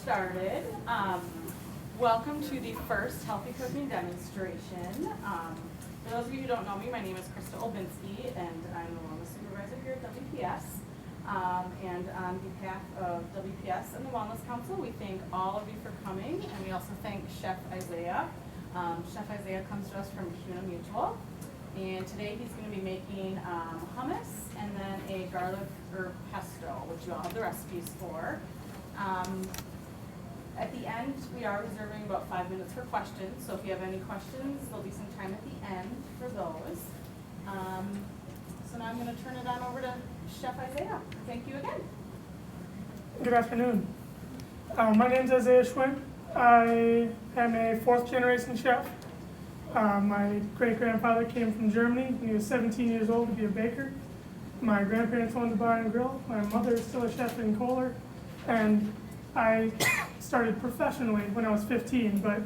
started. Welcome to the first Healthy Cooking demonstration. For those of you who don't know me, my name is Krista Olbinski, and I'm the Wellness Supervisor here at WPS. And on behalf of WPS and the Wellness Council, we thank all of you for coming, and we also thank Chef Isaiah. Chef Isaiah comes to us from CUNA Mutual, and today he's going to be making hummus and then a garlic herb pesto, which you all have the recipes for. At the end, we are reserving about 5 minutes for questions, so if you have any questions, there'll be some time at the end for those. So now I'm going to turn it on over to Chef Isaiah. Thank you again. Good afternoon. My name is Isaiah Schwinn. I am a fourth generation chef. My great-grandfather came from Germany when he was 17 years old to be a baker. My grandparents owned a bar and grill. My mother is still a chef in Kohler. And I started professionally when I was 15, but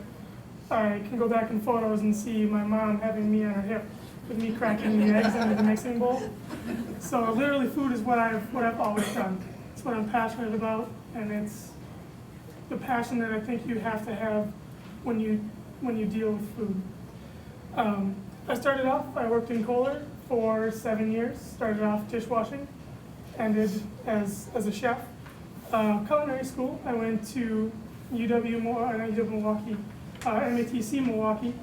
I can go back in photos and see my mom having me on her hip with me cracking the eggs into the mixing bowl. So literally food is what I've always done. It's what I'm passionate about, and it's the passion that I think you have to have when you deal with food. I started off, I worked in Kohler for 7 years, started off dishwashing, ended as a chef. Culinary school, I went to Milwaukee, MATC Milwaukee,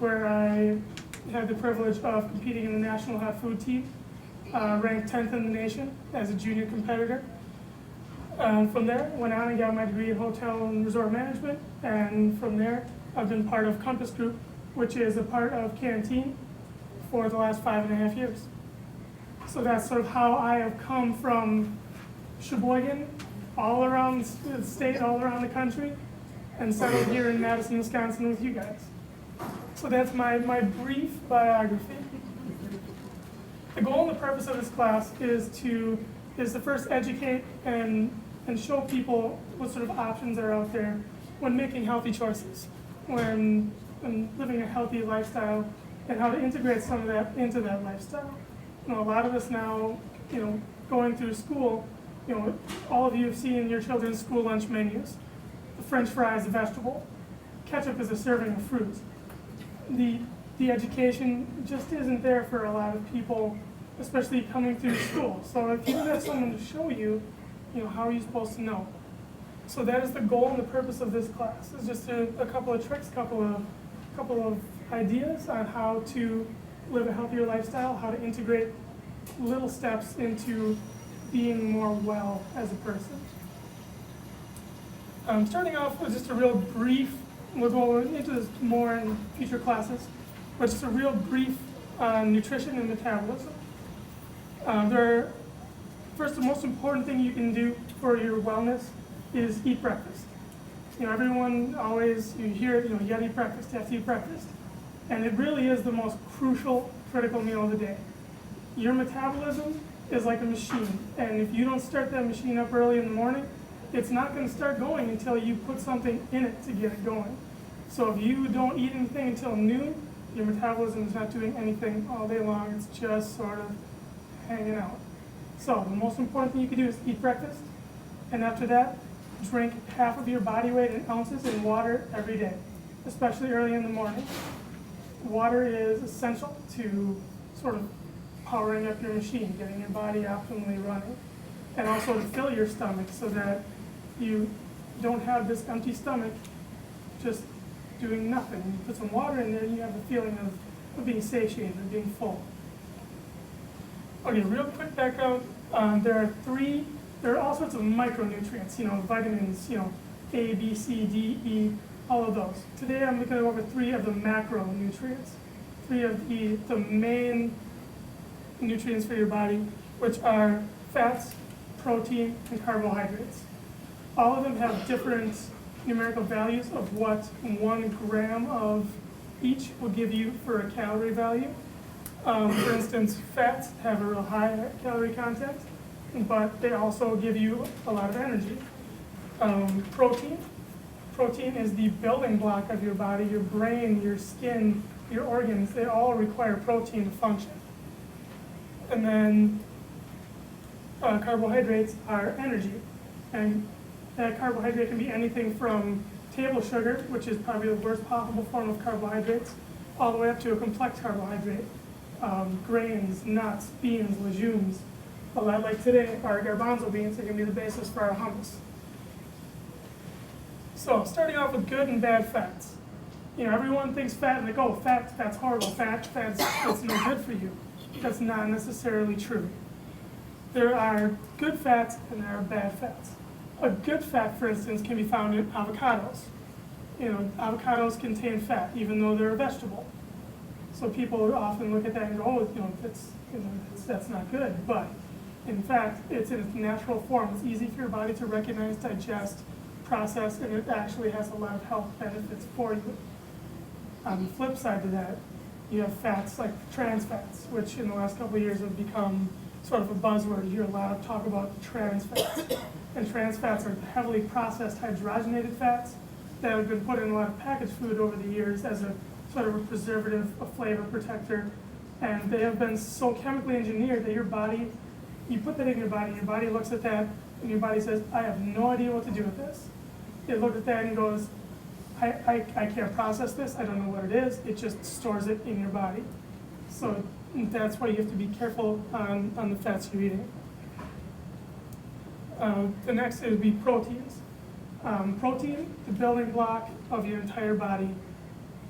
where I had the privilege of competing in the National Hot Food Team, ranked 10th in the nation as a junior competitor. From there, went on and got my degree in hotel and resort management, and from there, I've been part of Compass Group, which is a part of Canteen for the last 5.5 years. So that's sort of how I have come from Sheboygan, all around the state, all around the country, and settled here in Madison, Wisconsin with you guys. So that's my brief biography. The goal and the purpose of this class is to first educate and show people what sort of options are out there when making healthy choices, when living a healthy lifestyle, and how to integrate some of that into that lifestyle. You know, a lot of us now, going through school, all of you have seen your children's school lunch menus. The French fry is a vegetable. Ketchup is a serving of fruit. The education just isn't there for a lot of people, especially coming through school. So if you don't have someone to show you, how are you supposed to know? So that is the goal and the purpose of this class. It's just a couple of tricks, couple of ideas on how to live a healthier lifestyle, how to integrate little steps into being more well as a person. Starting off with just a real brief, we'll go into this more in future classes, but just a real brief on nutrition and metabolism. First, the most important thing you can do for your wellness is eat breakfast. Everyone always, you hear it, you gotta eat breakfast, you have to eat breakfast. And it really is the most crucial, critical meal of the day. Your metabolism is like a machine, and if you don't start that machine up early in the morning, it's not going to start going until you put something in it to get it going. So if you don't eat anything until noon, your metabolism is not doing anything all day long. It's just sort of hanging out. So the most important thing you can do is eat breakfast, and after that, drink half of your body weight in ounces in water every day, especially early in the morning. Water is essential to sort of powering up your machine, getting your body optimally running, and also to fill your stomach so that you don't have this empty stomach just doing nothing. You put some water in there and you have the feeling of being satiated, of being full. Okay, real quick background. There are all sorts of micronutrients, vitamins, A, B, C, D, E, all of those. Today I'm going to go over 3 of the macronutrients, 3 of the main nutrients for your body, which are fats, protein, and carbohydrates. All of them have different numerical values of what 1 gram of each will give you for a calorie value. For instance, fats have a real high calorie content, but they also give you a lot of energy. Protein is the building block of your body. Your brain, your skin, your organs, they all require protein to function. And then carbohydrates are energy. And That carbohydrate can be anything from table sugar, which is probably the worst possible form of carbohydrates, all the way up to a complex carbohydrate. Grains, nuts, beans, legumes. A lot like today, our garbanzo beans are going to be the basis for our hummus. So, starting off with good and bad fats. You know, everyone thinks fat, like, oh, fat's horrible, that's no good for you. That's not necessarily true. There are good fats and there are bad fats. A good fat, for instance, can be found in avocados. You know, avocados contain fat, even though they're a vegetable. So people often look at that and go, oh, that's not good. But in fact, it's in its natural form. It's easy for your body to recognize, digest, process, and it actually has a lot of health benefits for you. On the flip side to that, you have fats like trans fats, which in the last couple of years have become sort of a buzzword. You hear a lot of talk about trans fats. And trans fats are heavily processed hydrogenated fats that have been put in a lot of packaged food over the years as a sort of a preservative, a flavor protector. And they have been so chemically engineered that your body, you put that in your body looks at that, and your body says, I have no idea what to do with this. It looks at that and goes, I can't process this, I don't know what it is, it just stores it in your body. So that's why you have to be careful on the fats you're eating. The next would be proteins. Protein, the building block of your entire body,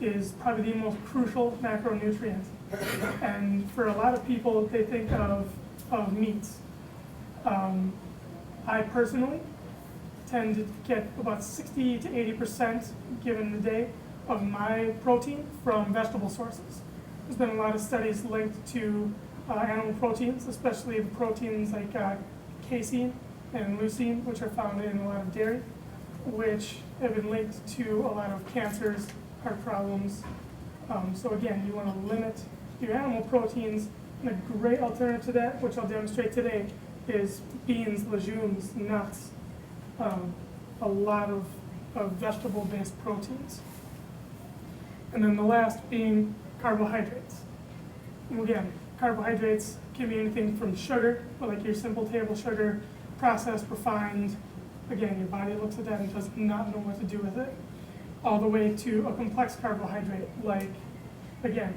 is probably the most crucial macronutrient. And for a lot of people, they think of meats. I personally tend to get about 60 to 80% given the day of my protein from vegetable sources. There's been a lot of studies linked to animal proteins, especially the proteins like casein and leucine, which are found in a lot of dairy, which have been linked to a lot of cancers, heart problems. So again, you want to limit your animal proteins, and a great alternative to that, which I'll demonstrate today, is beans, legumes, nuts, a lot of vegetable-based proteins. And then the last being carbohydrates. And again, carbohydrates can be anything from sugar, like your simple table sugar, processed, refined. Again, your body looks at that and does not know what to do with it, all the way to a complex carbohydrate, like, again,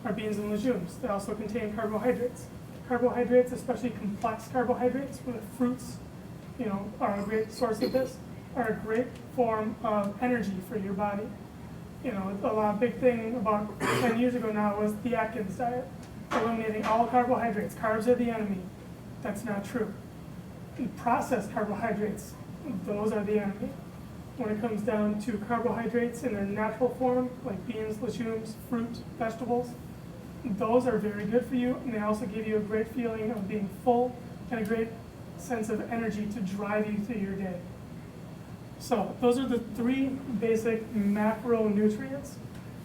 our beans and legumes. They also contain carbohydrates. Carbohydrates, especially complex carbohydrates, with fruits, you know, are a great source of this, are a great form of energy for your body. You know, big thing about 10 years ago now was the Atkins diet, eliminating all carbohydrates. Carbs are the enemy. That's not true. Processed carbohydrates, those are the enemy. When it comes down to carbohydrates in their natural form, like beans, legumes, fruit, vegetables, those are very good for you, and they also give you a great feeling of being full and a great sense of energy to drive you through your day. So those are the three basic macronutrients,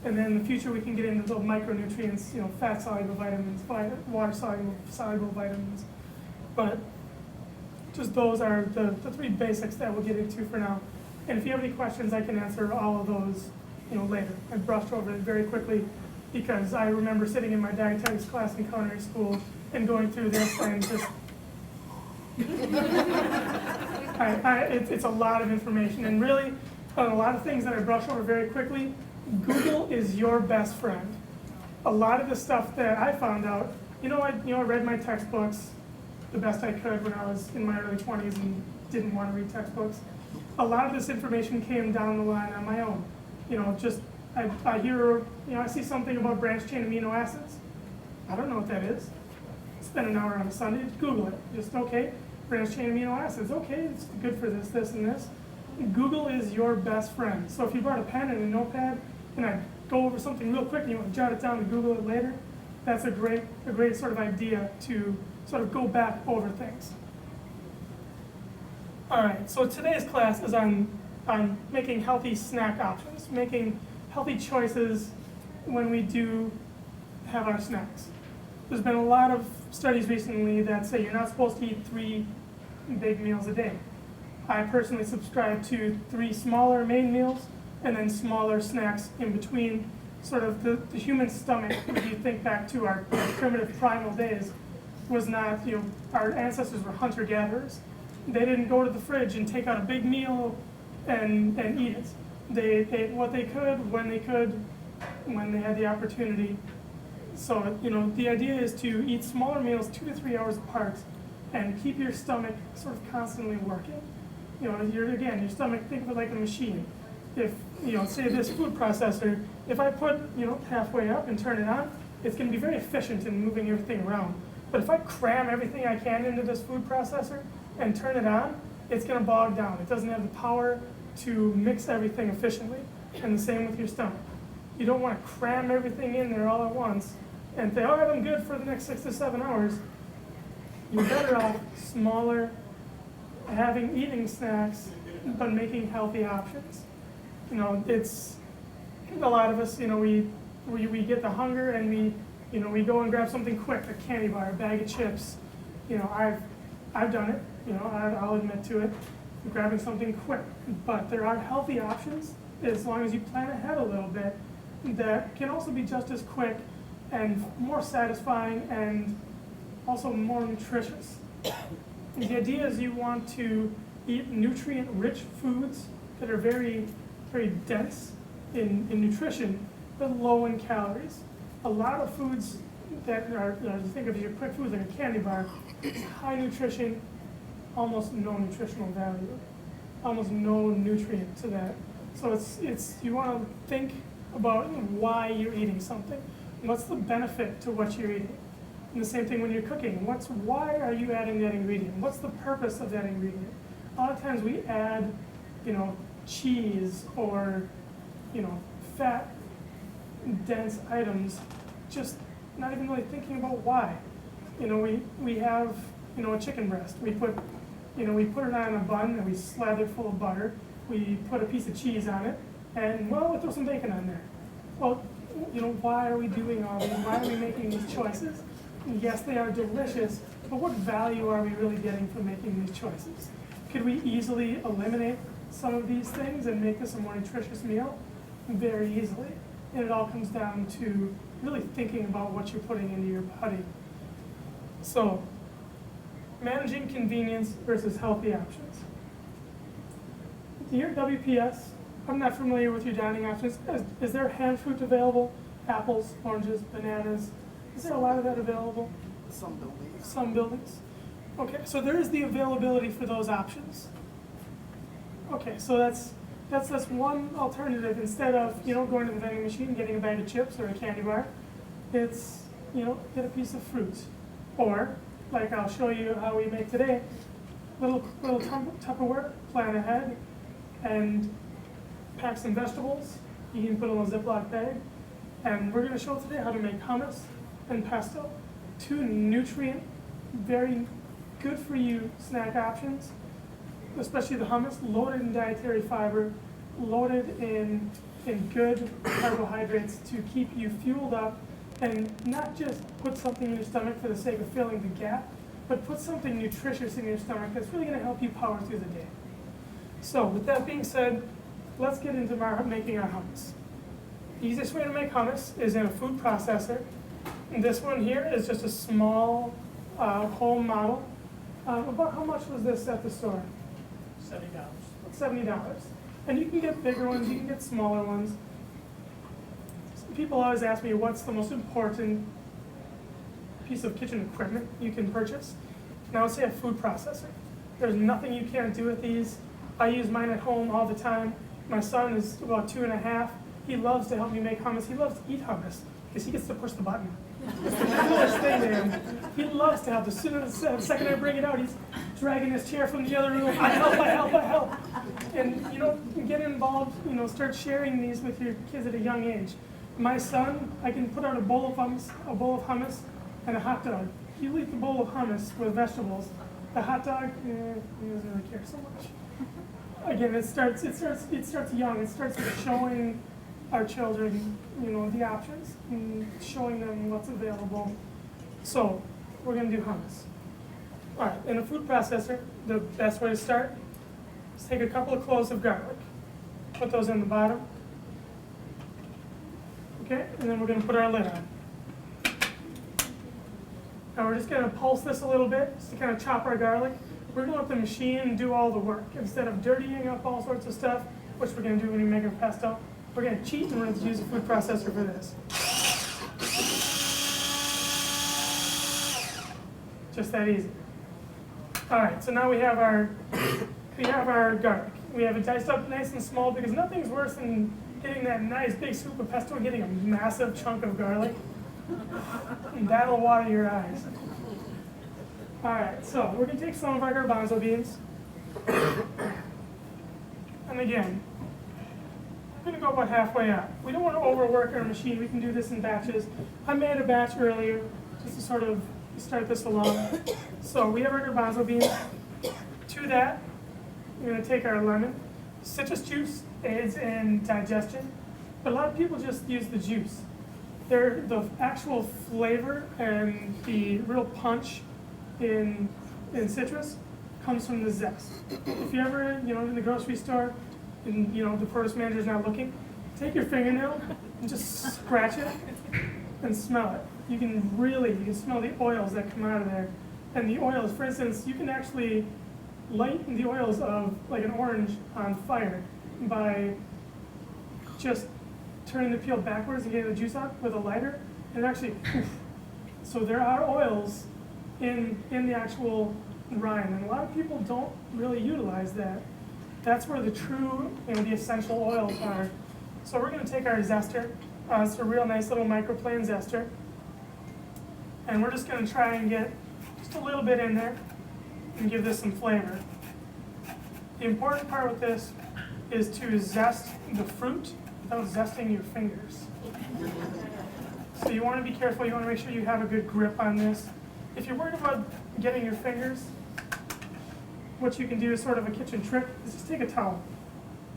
and then in the future we can get into the micronutrients, you know, fat-soluble vitamins, water-soluble vitamins, but just those are the three basics that we'll get into for now. And if you have any questions, I can answer all of those, you know, later. I brushed over it very quickly because I remember sitting in my dietetics class in culinary school and going through this and just, it's a lot of information. And really, on a lot of things that I brush over very quickly, Google is your best friend. A lot of the stuff that I found out, I read my textbooks the best I could when I was in my early 20s and didn't want to read textbooks. A lot of this information came down the line on my own. I hear, I see something about branched chain amino acids. I don't know what that is. Spend an hour on a Sunday, Google it. Just, okay, branched chain amino acids. Okay, it's good for this, this, and this. Google is your best friend. So if you brought a pen and a notepad, and I go over something real quick and you want to jot it down and Google it later, that's a great sort of idea to sort of go back over things. All right, so today's class is on making healthy snack options, making healthy choices when we do have our snacks. There's been a lot of studies recently that say you're not supposed to eat 3 big meals a day. I personally subscribe to 3 smaller main meals and then smaller snacks in between. Sort of the human stomach, if you think back to our primitive primal days, was not, our ancestors were hunter-gatherers. They didn't go to the fridge and take out a big meal and eat it. They ate what they could, when they had the opportunity. So, the idea is to eat smaller meals 2 to 3 hours apart and keep your stomach sort of constantly working. Your stomach, think of it like a machine. If, say this food processor, if I put, halfway up and turn it on, it's gonna be very efficient in moving everything around. But if I cram everything I can into this food processor and turn it on, it's gonna bog down. It doesn't have the power to mix everything efficiently. And the same with your stomach. You don't wanna cram everything in there all at once and think, all right, I'm good for the next 6 to 7 hours. You're better off smaller, eating snacks, but making healthy options. It's a lot of us, we get the hunger and we go and grab something quick, a candy bar, a bag of chips. I've done it, I'll admit to it, grabbing something quick. But there are healthy options, as long as you plan ahead a little bit, that can also be just as quick and more satisfying and also more nutritious. The idea is you want to eat nutrient-rich foods that are very, very dense in nutrition, but low in calories. A lot of foods that are, think of your quick foods like a candy bar, it's high nutrition, almost no nutritional value, almost no nutrient to that. So it's you want to think about why you're eating something. What's the benefit to what you're eating? And the same thing when you're cooking. Why are you adding that ingredient? What's the purpose of that ingredient? A lot of times we add, cheese or, fat, dense items, just not even really thinking about why. We have, a chicken breast. We put it on a bun and we slather it full of butter. We put a piece of cheese on it, and we throw some bacon on there. Well, why are we doing all these? Why are we making these choices? Yes, they are delicious, but what value are we really getting from making these choices? Could we easily eliminate some of these things and make this a more nutritious meal? Very easily. And it all comes down to really thinking about what you're putting into your body. So, managing convenience versus healthy options. Here at WPS, I'm not familiar with your dining options. Is there hand fruit available? Apples, oranges, bananas? Is there a lot of that available? Some buildings. Some buildings? Okay, so there is the availability for those options. Okay, so that's one alternative. Instead of going to the vending machine and getting a bag of chips or a candy bar, it's get a piece of fruit. Or, like I'll show you how we make today, little Tupperware, plan ahead, and pack some vegetables. You can put in a Ziploc bag. And we're going to show today how to make hummus and pesto. 2 nutrient, very good for you snack options, especially the hummus, loaded in dietary fiber, loaded in good carbohydrates to keep you fueled up, and not just put something in your stomach for the sake of filling the gap, but put something nutritious in your stomach that's really going to help you power through the day. So with that being said, let's get into making our hummus. The easiest way to make hummus is in a food processor. And this one here is just a small home model. About how much was this at the store? $70. $70. And you can get bigger ones, you can get smaller ones. People always ask me what's the most important piece of kitchen equipment you can purchase. And I would say a food processor. There's nothing you can't do with these. I use mine at home all the time. My son is about 2.5. He loves to help me make hummus. He loves to eat hummus because he gets to push the button. It's the coolest thing to him. He loves to help. The second I bring it out, he's dragging his chair from the other room. I help. And get involved, start sharing these with your kids at a young age. My son, I can put out a bowl of hummus and a hot dog. He'll eat the bowl of hummus with vegetables. The hot dog, he doesn't really care so much. Again, it starts young. It starts with showing our children, the options and showing them what's available. So we're gonna do hummus. All right, in a food processor, the best way to start is take a couple of cloves of garlic, put those in the bottom. Okay, and then we're gonna put our lid on. Now we're just gonna pulse this a little bit, just to kind of chop our garlic. we're gonna let the machine do all the work. Instead of dirtying up all sorts of stuff, which we're gonna do when we make our pesto, we're gonna cheat and we're gonna use a food processor for this. Just that easy. All right, so now we have our garlic. We have it diced up nice and small because nothing's worse than getting that nice big scoop of pesto and getting a massive chunk of garlic. And that'll water your eyes. All right, so we're gonna take some of our garbanzo beans. And again, I'm gonna go about halfway up. We don't wanna overwork our machine. We can do this in batches. I made a batch earlier just to sort of start this along. So we have our garbanzo beans. To that, we're gonna take our lemon. Citrus juice aids in digestion, but a lot of people just use the juice. The actual flavor and the real punch in citrus comes from the zest. If you ever, in the grocery store and, the produce manager's not looking, take your fingernail and just scratch it and smell it. You can smell the oils that come out of there. And the oils, for instance, you can actually light the oils of like an orange on fire by just turning the peel backwards and getting the juice out with a lighter, and actually, poof. So there are oils in the actual rind, and a lot of people don't really utilize that. That's where the true, the essential oils are. So we're gonna take our zester. It's a real nice little microplane zester. And we're just gonna try and get just a little bit in there and give this some flavor. The important part with this is to zest the fruit without zesting your fingers. So you wanna be careful, you wanna make sure you have a good grip on this. If you're worried about getting your fingers, what you can do is sort of a kitchen trick, is just take a towel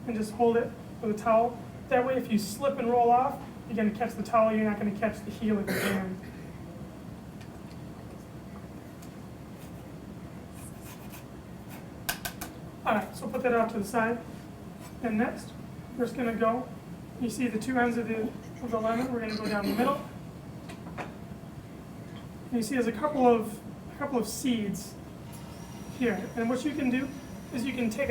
and just hold it with a towel. That way if you slip and roll off, you're gonna catch the towel, you're not gonna catch the heel of your hand. All right, so put that off to the side. And next, we're just gonna go, you see the two ends of the lemon, we're gonna go down the middle. And you see there's a couple of seeds here. And what you can do is you can take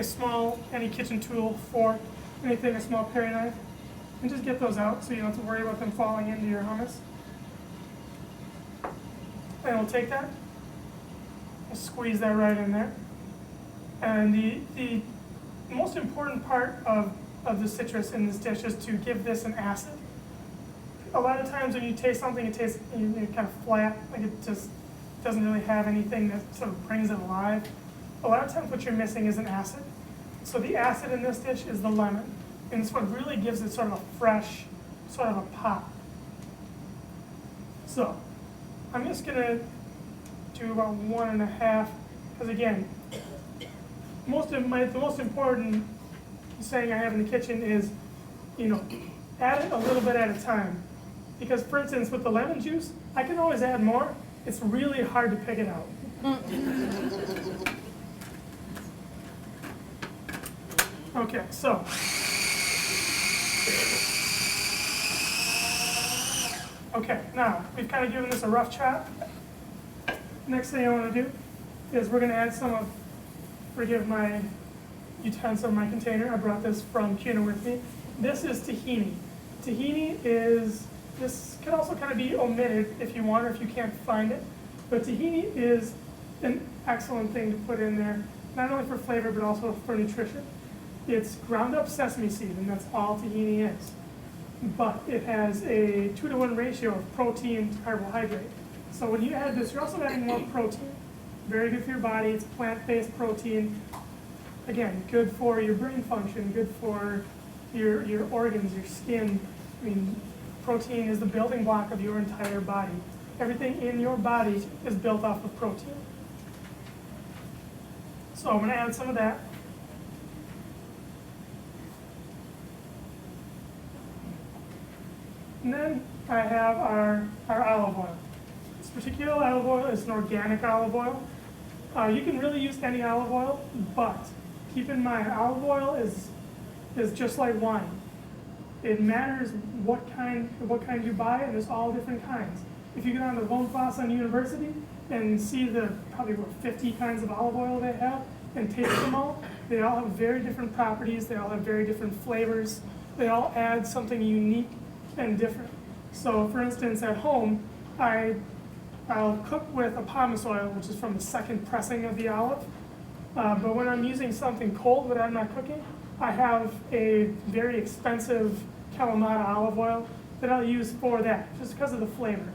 any kitchen tool, fork, anything, a small paring knife, and just get those out so you don't have to worry about them falling into your hummus. And we'll take that, and squeeze that right in there. And the most important part of the citrus in this dish is to give this an acid. A lot of times when you taste something, it tastes kind of flat, like it just doesn't really have anything that sort of brings it alive. A lot of times what you're missing is an acid. So the acid in this dish is the lemon. And it's what really gives it sort of a fresh, sort of a pop. So I'm just gonna do about 1.5, because again, the most important saying I have in the kitchen is, add it a little bit at a time. Because for instance, with the lemon juice, I can always add more. It's really hard to pick it out. Okay, so. Okay, now we've kind of given this a rough chop. Next thing I want to do is we're going to add forgive my utensil, my container. I brought this from Cuna with me. This is tahini. This can also kind of be omitted if you want or if you can't find it. But tahini is an excellent thing to put in there, not only for flavor but also for nutrition. It's ground up sesame seed, and that's all tahini is. But it has a 2-to-1 ratio of protein to carbohydrate. So when you add this, you're also adding more protein. Very good for your body. It's plant-based protein. Again, good for your brain function, good for your organs, your skin. Protein is the building block of your entire body. Everything in your body is built off of protein. So I'm going to add some of that. And then I have our olive oil. This particular olive oil is an organic olive oil. You can really use any olive oil, but keep in mind, olive oil is just like wine. It matters what kind you buy, and there's all different kinds. If you get on the Von Fossen University, and see the probably about 50 kinds of olive oil they have and taste them all. They all have very different properties. They all have very different flavors. They all add something unique and different. So for instance, at home, I'll cook with a pomace oil, which is from the second pressing of the olive. But when I'm using something cold that I'm not cooking, I have a very expensive Kalamata olive oil that I'll use for that, just because of the flavor.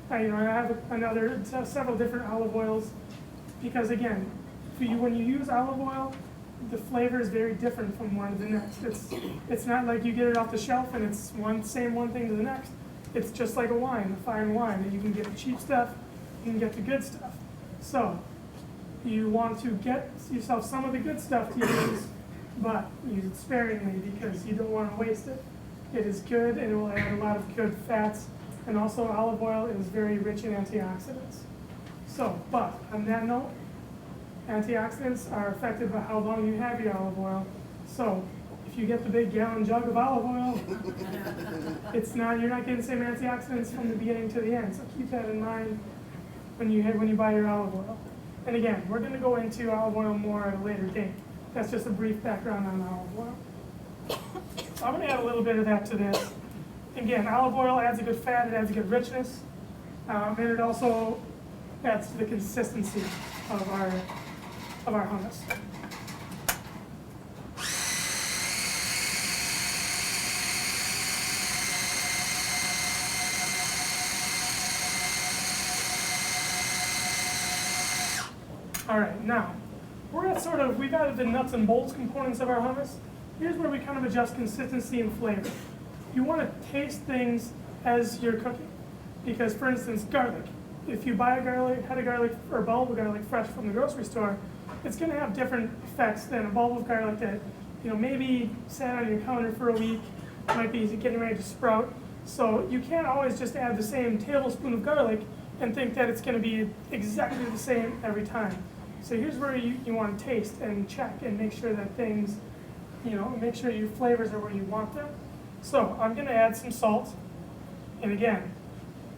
I have several different olive oils, because again, when you use olive oil, the flavor is very different from one to the next. It's not like you get it off the shelf and it's one thing to the next. It's just like a wine, a fine wine, that you can get the cheap stuff, you can get the good stuff. So you want to get yourself some of the good stuff to use, but use it sparingly because you don't want to waste it. It is good and it will add a lot of good fats, and also olive oil is very rich in antioxidants. So, but on that note, antioxidants are affected by how long you have your olive oil. So if you get the big gallon jug of olive oil, you're not getting the same antioxidants from the beginning to the end. So keep that in mind when you buy your olive oil. And again, we're going to go into olive oil more at a later date. That's just a brief background on olive oil. So I'm going to add a little bit of that to this. Again, olive oil adds a good fat, it adds a good richness, and it also adds to the consistency of our hummus. All right, now, we've added the nuts and bolts components of our hummus. Here's where we kind of adjust consistency and flavor. You want to taste things as you're cooking. Because for instance, garlic. If you buy head of garlic or bulb of garlic fresh from the grocery store, it's going to have different effects than a bulb of garlic that maybe sat on your counter for a week, might be getting ready to sprout. So you can't always just add the same tablespoon of garlic and think that it's going to be exactly the same every time. So here's where you want to taste and check and make sure that things, make sure your flavors are where you want them. So I'm going to add some salt, and again,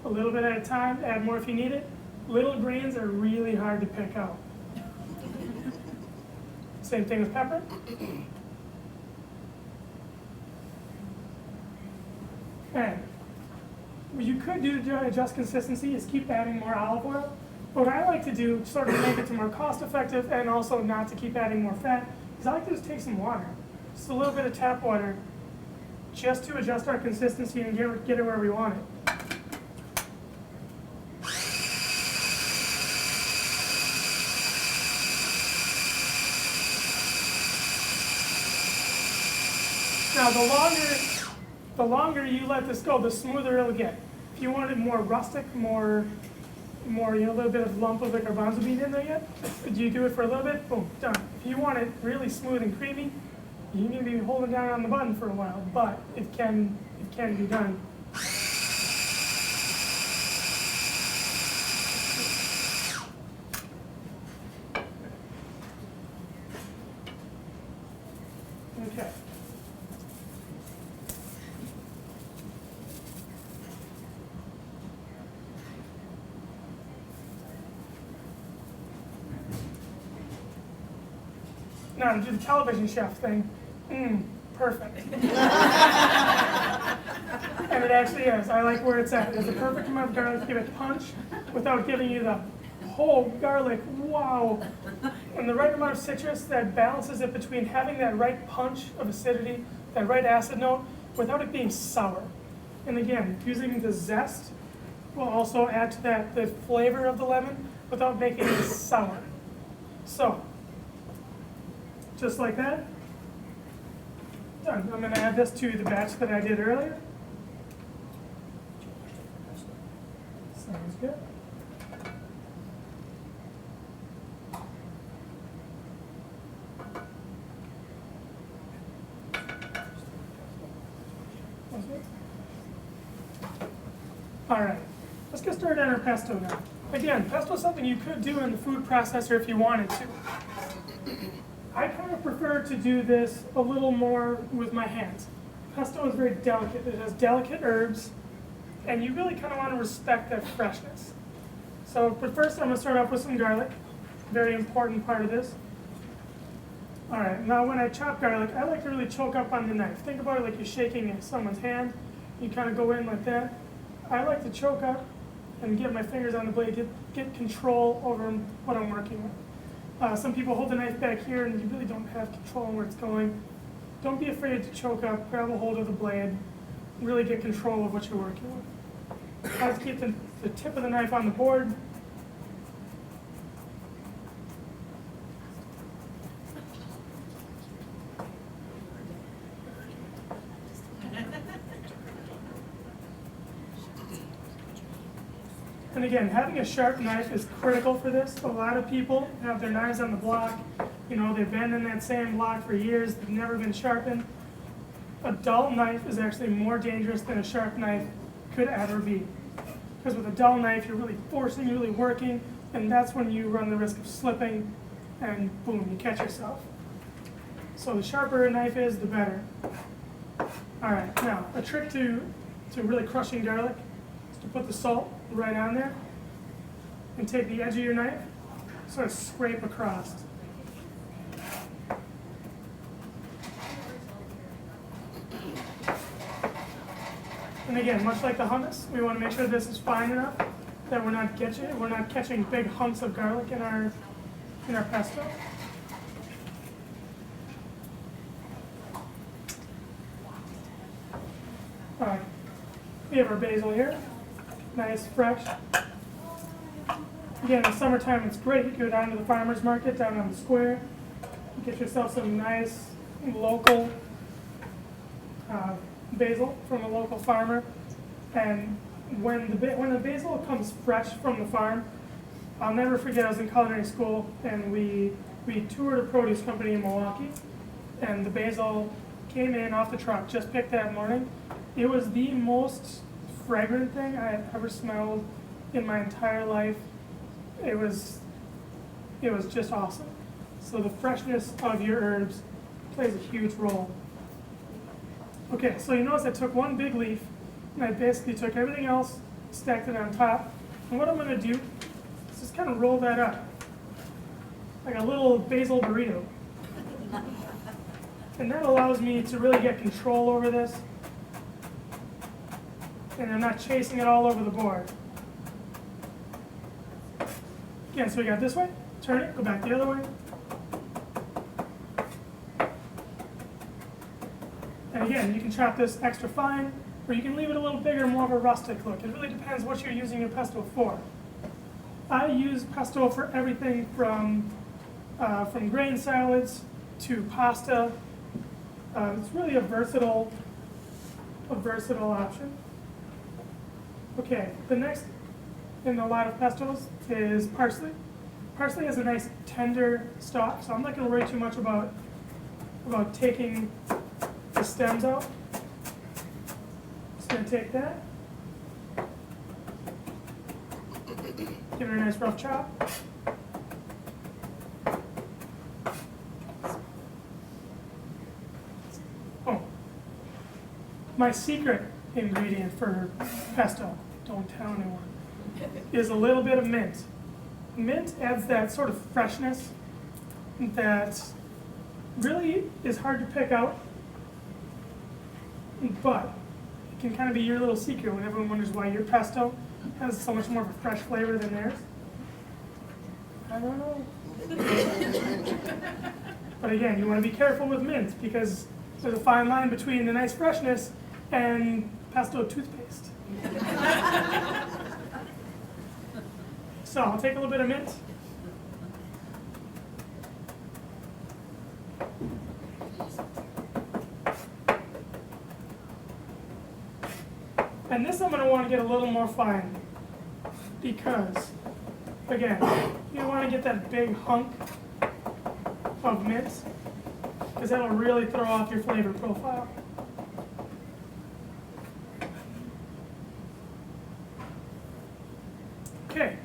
a little bit at a time, add more if you need it. Little grains are really hard to pick out. Same thing with pepper. And what you could do to adjust consistency is keep adding more olive oil. What I like to do, sort of make it to more cost effective and also not to keep adding more fat, is I like to just take some water, just a little bit of tap water, just to adjust our consistency and get it where we want it. Now, the longer you let this go, the smoother it'll get. If you want it more rustic, more, a little bit of lump of the garbanzo bean in there yet, you do it for a little bit, boom, done. If you want it really smooth and creamy, you need to be holding down on the button for a while, but it can be done. Okay. Now to do the television chef thing, perfect. And it actually is. I like where it's at. There's a perfect amount of garlic to give it punch without giving you the whole garlic, wow. And the right amount of citrus that balances it between having that right punch of acidity, that right acid note, without it being sour. And again, using the zest will also add to that the flavor of the lemon without making it sour. So, just like that, done. I'm going to add this to the batch that I did earlier. Sounds good. All right, let's get started on our pesto now. Again, pesto is something you could do in the food processor if you wanted to. I kind of prefer to do this a little more with my hands. Pesto is very delicate. It has delicate herbs, and you really kind of want to respect that freshness. But first I'm gonna start off with some garlic, very important part of this. All right, now when I chop garlic, I like to really choke up on the knife. Think about it like you're shaking someone's hand. You kind of go in like that. I like to choke up and get my fingers on the blade to get control over what I'm working with. Some people hold the knife back here and you really don't have control on where it's going. Don't be afraid to choke up, grab a hold of the blade, really get control of what you're working with. I like to keep the tip of the knife on the board. And again, having a sharp knife is critical for this. A lot of people have their knives on the block. You know, they've been in that same block for years. They've never been sharpened. A dull knife is actually more dangerous than a sharp knife could ever be. Because with a dull knife, you're really forcing, you're really working, and that's when you run the risk of slipping, and boom, you catch yourself. So the sharper a knife is, the better. All right, now, a trick to really crushing garlic is to put the salt right on there and take the edge of your knife, sort of scrape across. And again, much like the hummus, we want to make sure this is fine enough that we're not catching big hunks of garlic in our pesto. All right, we have our basil here, nice, fresh. Again, in the summertime, it's great. You go down to the farmer's market, down on the square, get yourself some nice local basil from a local farmer. And when the basil comes fresh from the farm, I'll never forget, I was in culinary school and we toured a produce company in Milwaukee, and the basil came in off the truck, just picked that morning. It was the most fragrant thing I had ever smelled in my entire life. It was just awesome. So the freshness of your herbs plays a huge role. Okay, so you notice I took one big leaf and I basically took everything else, stacked it on top. And what I'm gonna do is just kind of roll that up like a little basil burrito. And that allows me to really get control over this. And I'm not chasing it all over the board. Again, so we got this way, turn it, go back the other way. And again, you can chop this extra fine, or you can leave it a little bigger, more of a rustic look. It really depends what you're using your pesto for. I use pesto for everything from grain salads to pasta. It's really a versatile option. Okay, the next in a lot of pestos is parsley. Parsley has a nice tender stalk, so I'm not going to worry too much about taking the stems out. Just going to take that, give it a nice rough chop. Oh, my secret ingredient for pesto, don't tell anyone, is a little bit of mint. Mint adds that sort of freshness that really is hard to pick out, but it can kind of be your little secret when everyone wonders why your pesto has so much more of a fresh flavor than theirs. I don't know. But again, you want to be careful with mint because there's a fine line between the nice freshness and pesto toothpaste. So I'll take a little bit of mint. And this I'm going to want to get a little more fine because, again, you don't want to get that big hunk of mint because that'll really throw off your flavor profile. Okay,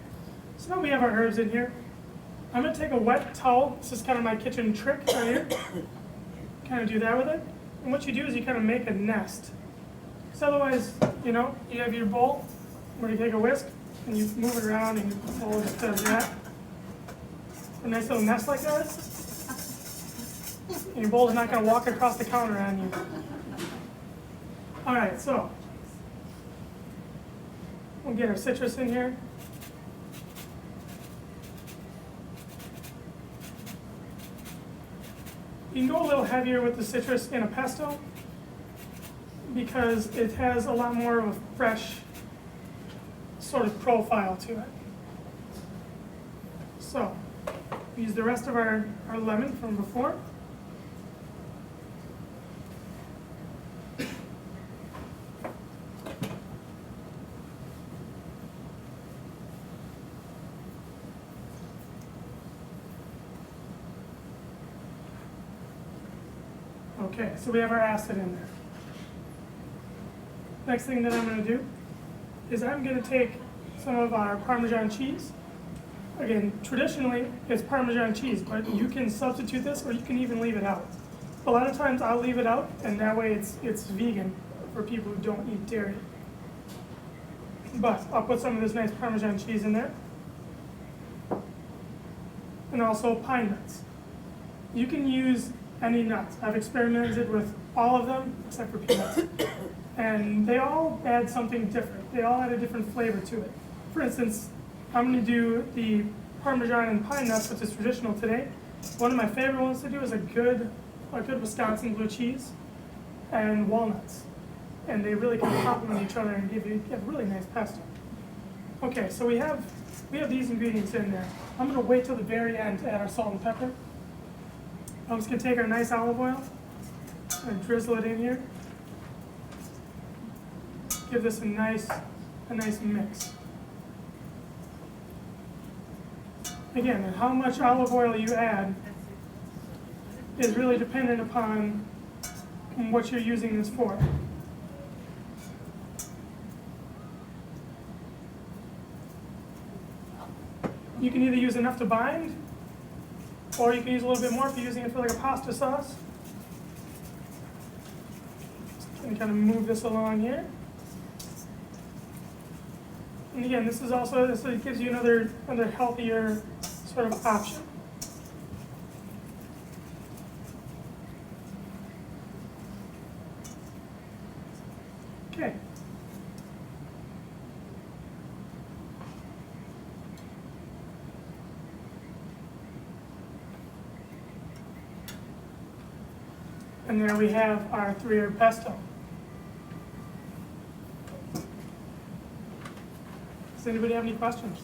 so now we have our herbs in here. I'm going to take a wet towel. This is kind of my kitchen trick right here. Kind of do that with it. And what you do is you kind of make a nest. So otherwise, you know, you have your bowl where you take a whisk, and you move it around and your bowl just does that. A nice little nest like that. And your bowl is not going to walk across the counter on you. All right, so we'll get our citrus in here. You can go a little heavier with the citrus in a pesto because it has a lot more of a fresh sort of profile to it. So, use the rest of our lemon from before. Okay, so we have our acid in there. Next thing that I'm going to do is I'm going to take some of our Parmesan cheese. Again, traditionally it's Parmesan cheese, but you can substitute this or you can even leave it out. A lot of times I'll leave it out, and that way it's vegan for people who don't eat dairy. But I'll put some of this nice Parmesan cheese in there. And also pine nuts. You can use any nuts. I've experimented with all of them except for peanuts. And they all add something different. They all add a different flavor to it. For instance, I'm going to do the Parmesan and pine nuts, which is traditional today. One of my favorite ones to do is a good Wisconsin blue cheese and walnuts. And they really can complement each other and give you a really nice pesto. Okay, so we have these ingredients in there. I'm going to wait till the very end to add our salt and pepper. I'm just going to take our nice olive oil and drizzle it in here. Give this a nice mix. Again, and how much olive oil you add is really dependent upon what you're using this for. You can either use enough to bind, or you can use a little bit more if you're using it for like a pasta sauce. And kind of move this along here. And again, this gives you another healthier sort of option. Okay. And there we have our 3-herb pesto. Does anybody have any questions?